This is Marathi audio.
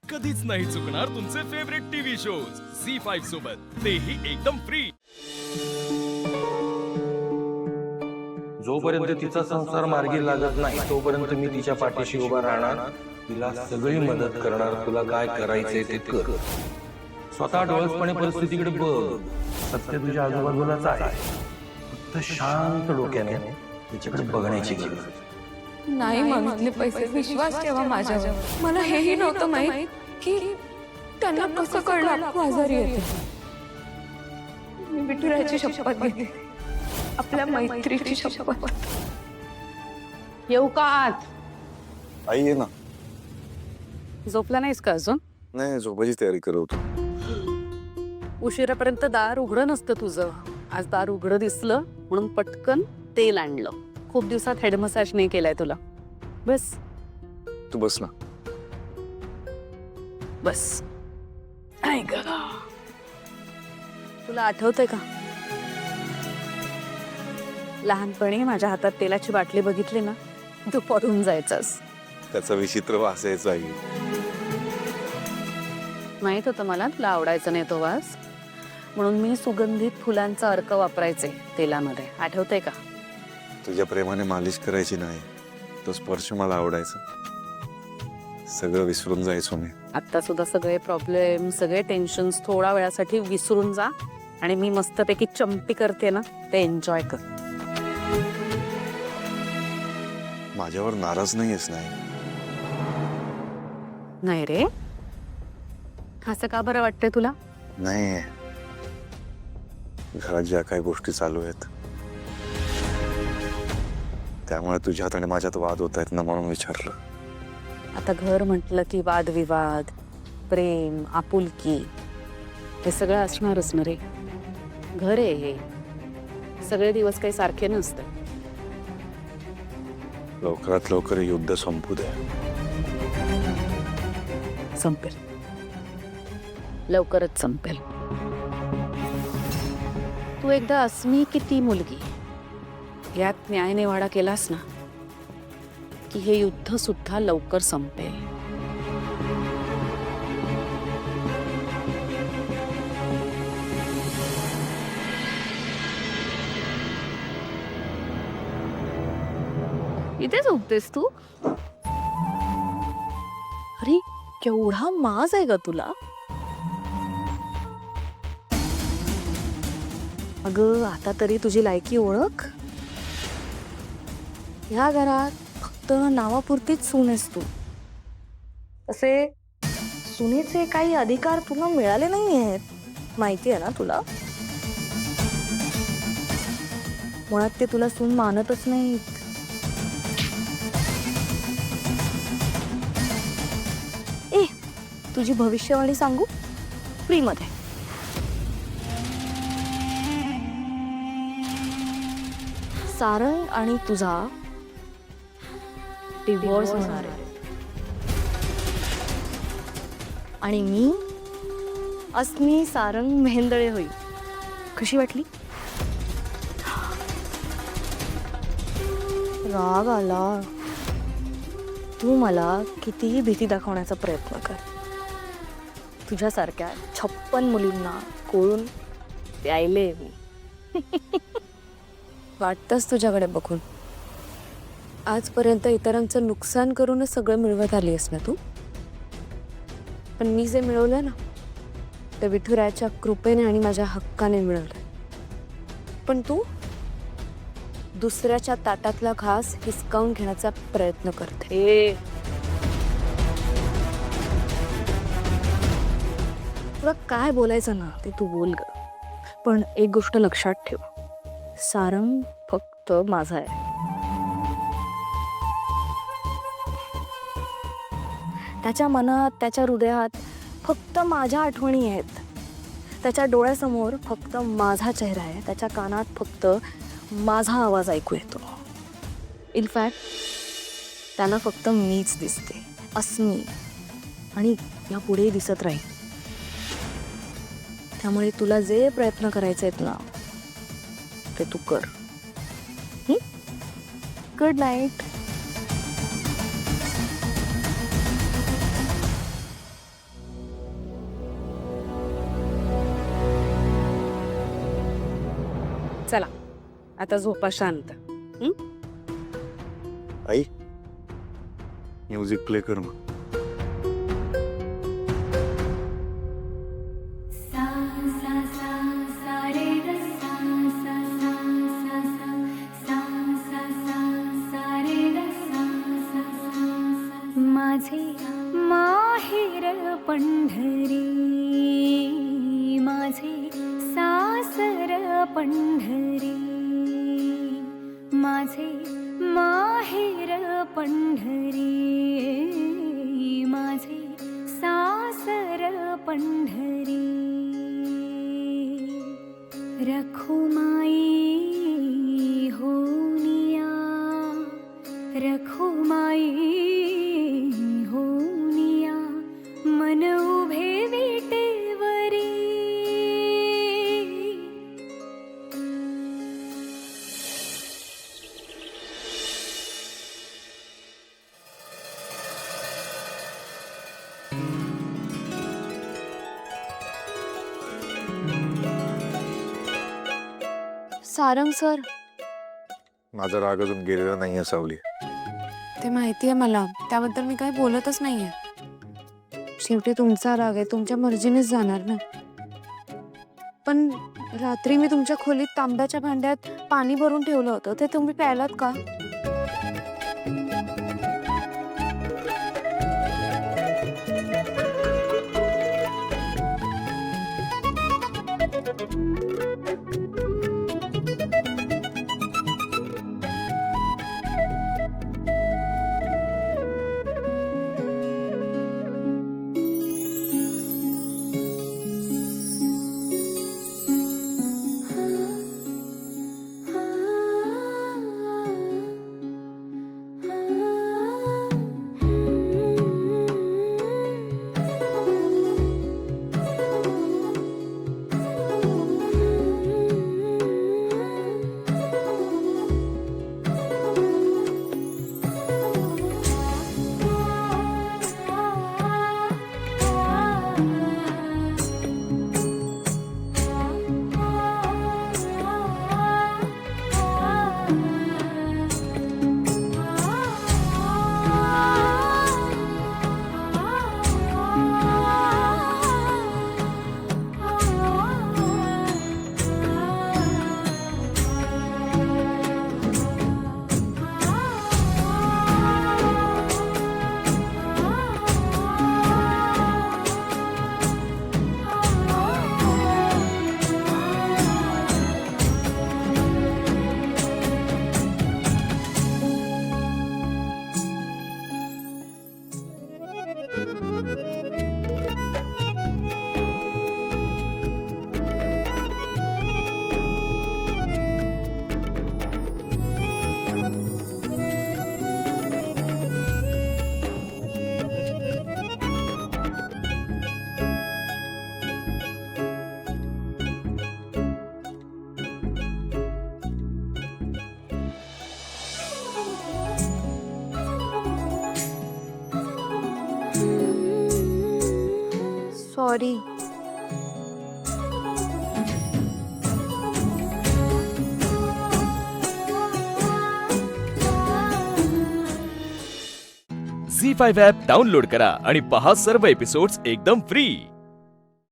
कधीच नाही चुकणार तुमचे फेवरेट टीव्ही शोज झी5 सोबत, तेही एकदम फ्री। जोपर्यंत तिचा संसार मार्गी लागत नाही तोपर्यंत मी तिच्या पाठीशी उभा राहणार, तिला सगळी मदत करणार। तुला काय करायचंय ते कर, स्वतः डोळसपणे परिस्थितीकडे बघ। सत्य तुझ्या आजूबाजूलाच आहे, फक्त शांत डोक्याने तिच्याकडे बघण्याची गरज आहे। नाही मागितले पैसे, विश्वास ठेवा माझ्यावर। मला हेही नव्हतं माहित की त्यांना कसं कळलं तू आजारी येते। मी विठुरायाची शपथ घेते, आपल्या मैत्रीची शपथ। येऊ का आत? आई ये ना। झोपला नाहीस का अजून? नाही, झोपायची तयारी करत होतो। उशिरापर्यंत दार उघडं नसतं तुझं, आज दार उघडं दिसलं म्हणून पटकन तेल आणलं। खूप दिवसात हेड मसाज नाही केलाय तुला। बस तू बस ना। बस। आई ग, तुला आठवतंय का लहानपणी माझ्या हातात तेलाची बाटली बघितली ना, तू पडून जायचास। त्याचा विचित्र वास यायचा आई। माहित होतं मला तुला आवडायचं नाही तो वास, म्हणून मी सुगंधित फुलांचा अर्क वापरायचे तेलामध्ये। आठवतंय का? तुझ्या प्रेमाने मालिश करायची नाही, तो स्पर्श मला आवडायचा। सगळं विसरून जायचो मी। आता सुद्धा सगळे प्रॉब्लेम, सगळे टेन्शन्स थोडा वेळासाठी विसरून जा आणि मी मस्तपैकी चंपी करते ना, ते एन्जॉय कर। माझ्यावर नाराज नाहीयेस नाही? नाही रे, असं का बरं वाटतंय तुला? नाही, घरात ज्या काही गोष्टी चालू आहेत त्यामुळे तुझ्यात आणि माझ्यात वाद होत आहेत ना, म्हणून विचारलं। आता घर म्हटलं की वादविवाद, प्रेम, आपुलकी हे सगळं असणारच ना रे। घर आहे हे, सगळे दिवस काही सारखे नसतं। लवकरात लवकर हे युद्ध संपू दे। संपेल, लवकरच संपेल। तू एकदा अस्मी की ती मुलगी यात न्यायनिवाडा केलास ना, की हे युद्ध सुद्धा लवकर संपेल। इथे झोपतेस तू? अरे केवढा माज आहे ग तुला। अगं आता तरी तुझी लायकी ओळख। ह्या घरात फक्त नावापुरतीच सून आहेस तू। असे सुनेचे काही अधिकार तुला मिळाले नाही आहेत, माहिती आहे ना तुला। मुळात ते तुला सून मानतच नाहीत। ए, तुझी भविष्यवाणी सांगू फ्री मध्ये? सारंग आणि तुझा डिवोर्स होणार आहे आणि मी अस्मी सारंग मेहेंदळे होईल। कशी वाटली? राग आला? तू मला कितीही भीती दाखवण्याचा प्रयत्न कर, तुझ्यासारख्या 56 मुलींना कोळून प्यायले मी। वाटतंच तुझ्याकडे बघून आजपर्यंत इतरांचं नुकसान करूनच सगळं मिळवत आली आहेस ना तू। पण मी जे मिळवलं ना, ते विठुरायाच्या कृपेने आणि माझ्या हक्काने मिळवलं। पण तू दुसऱ्याच्या ताटातला घास हिसकावून घेण्याचा प्रयत्न करते। तुला काय बोलायचं ना ते तू बोल ग, पण एक गोष्ट लक्षात ठेव, सारंग फक्त माझा आहे। त्याच्या मनात, त्याच्या हृदयात फक्त माझ्या आठवणी आहेत। त्याच्या डोळ्यासमोर फक्त माझा चेहरा आहे, त्याच्या कानात फक्त माझा आवाज ऐकू येतो। इनफॅक्ट त्यांना फक्त मीच दिसते, अस्मी, आणि यापुढे दिसत राहील। त्यामुळे तुला जे प्रयत्न करायचे आहेत ना, ते तू कर। Good night. चला आता झोपा शांत. आई म्युझिक प्ले कर मग. माझे माहेर पंढरी, माझे सासर पंढरी, माझे माहेर पंढरी, माझे सासर पंढरी. रखुमाई होनिया, रखुमाई होनिया, मन उभे विटेवरी. सारंग सर, माझा राग अजून गेलेला नाहीये सावली. ते माहितीये मला, त्याबद्दल मी काही बोलतच नाहीये. शेवटी तुमचा राग आहे, तुमच्या मर्जीनेच जाणार ना. पण रात्री मी तुमच्या खोलीत तांब्याच्या भांड्यात पाणी भरून ठेवलं होतं, ते तुम्ही प्यायलात का? सॉरी. झी5 ॲप डाउनलोड करा आणि पहा सर्व एपिसोड्स एकदम फ्री.